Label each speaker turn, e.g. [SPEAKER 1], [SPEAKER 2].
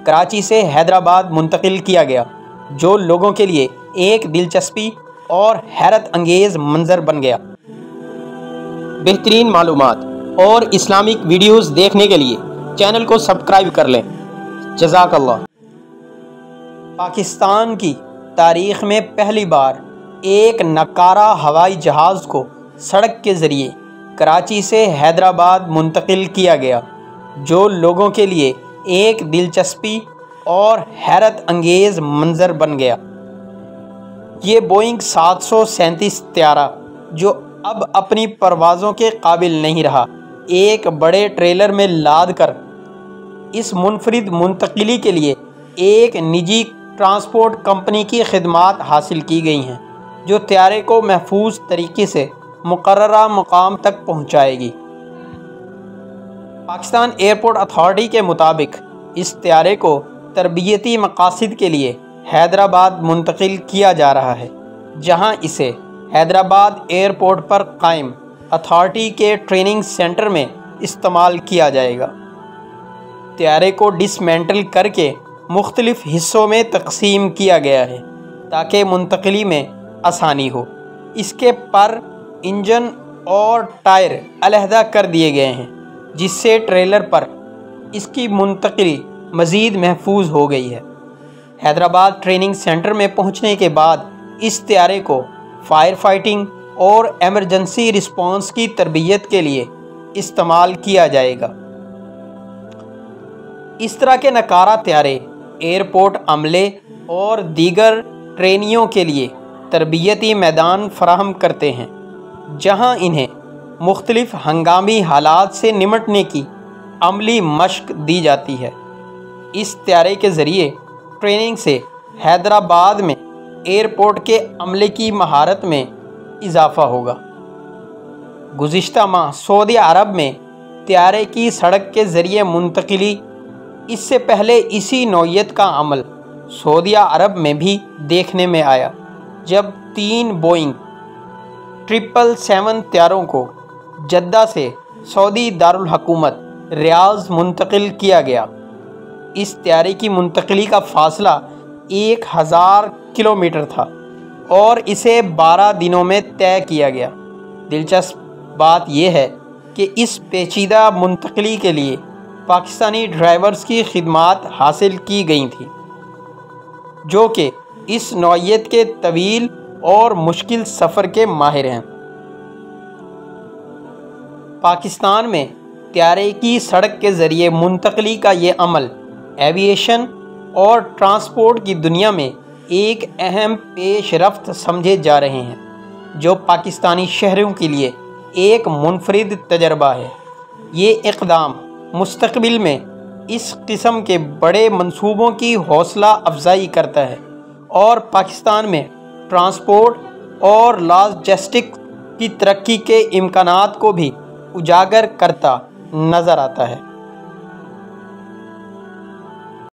[SPEAKER 1] کراچی سے حیدرآباد منتقل کیا گیا، جو لوگوں کے لیے ایک دلچسپی اور حیرت انگیز منظر بن گیا۔ بہترین معلومات اور اسلامک ویڈیوز دیکھنے کے لیے چینل کو سبسکرائب کر لیں۔ جزاک اللہ۔ پاکستان کی تاریخ میں پہلی بار ایک نقارہ ہوائی جہاز کو سڑک کے ذریعے کراچی سے حیدرآباد منتقل کیا گیا، جو لوگوں کے لیے ایک دلچسپی اور حیرت انگیز منظر بن گیا۔ یہ بوئنگ 737 طیارہ، جو اب اپنی پروازوں کے قابل نہیں رہا، ایک بڑے ٹریلر میں لاد کر اس منفرد منتقلی کے لیے ایک نجی ٹرانسپورٹ کمپنی کی خدمات حاصل کی گئی ہیں، جو طیارے کو محفوظ طریقے سے مقررہ مقام تک پہنچائے گی۔ پاکستان ایئرپورٹ اتھارٹی کے مطابق اس طیارے کو تربیتی مقاصد کے لیے حیدرآباد منتقل کیا جا رہا ہے، جہاں اسے حیدرآباد ایئرپورٹ پر قائم اتھارٹی کے ٹریننگ سینٹر میں استعمال کیا جائے گا۔ طیارے کو ڈسمینٹل کر کے مختلف حصوں میں تقسیم کیا گیا ہے تاکہ منتقلی میں آسانی ہو۔ اس کے پر، انجن اور ٹائر علیحدہ کر دیے گئے ہیں، جس سے ٹریلر پر اس کی منتقلی مزید محفوظ ہو گئی ہے۔ حیدرآباد ٹریننگ سینٹر میں پہنچنے کے بعد اس طیارے کو فائر فائٹنگ اور ایمرجنسی رسپانس کی تربیت کے لیے استعمال کیا جائے گا۔ اس طرح کے نقارہ طیارے ایئرپورٹ عملے اور دیگر ٹرینیوں کے لیے تربیتی میدان فراہم کرتے ہیں، جہاں انہیں مختلف ہنگامی حالات سے نمٹنے کی عملی مشق دی جاتی ہے۔ اس طیارے کے ذریعے ٹریننگ سے حیدرآباد میں ایئرپورٹ کے عملے کی مہارت میں اضافہ ہوگا۔ گزشتہ ماہ سعودی عرب میں طیارے کی سڑک کے ذریعے منتقلی، اس سے پہلے اسی نوعیت کا عمل سعودی عرب میں بھی دیکھنے میں آیا، جب 3 بوئنگ 777 طیاروں کو جدہ سے سعودی دارالحکومت ریاض منتقل کیا گیا۔ اس طیارے کی منتقلی کا فاصلہ 1000 کلومیٹر تھا اور اسے 12 دنوں میں طے کیا گیا۔ دلچسپ بات یہ ہے کہ اس پیچیدہ منتقلی کے لیے پاکستانی ڈرائیورز کی خدمات حاصل کی گئی تھیں، جو کہ اس نوعیت کے طویل اور مشکل سفر کے ماہر ہیں۔ پاکستان میں طیارے کی سڑک کے ذریعے منتقلی کا یہ عمل ایویشن اور ٹرانسپورٹ کی دنیا میں ایک اہم پیش رفت سمجھے جا رہے ہیں، جو پاکستانی شہریوں کے لیے ایک منفرد تجربہ ہے۔ یہ اقدام مستقبل میں اس قسم کے بڑے منصوبوں کی حوصلہ افزائی کرتا ہے اور پاکستان میں ٹرانسپورٹ اور لاجسٹکس کی ترقی کے امکانات کو بھی اجاگر کرتا نظر آتا ہے۔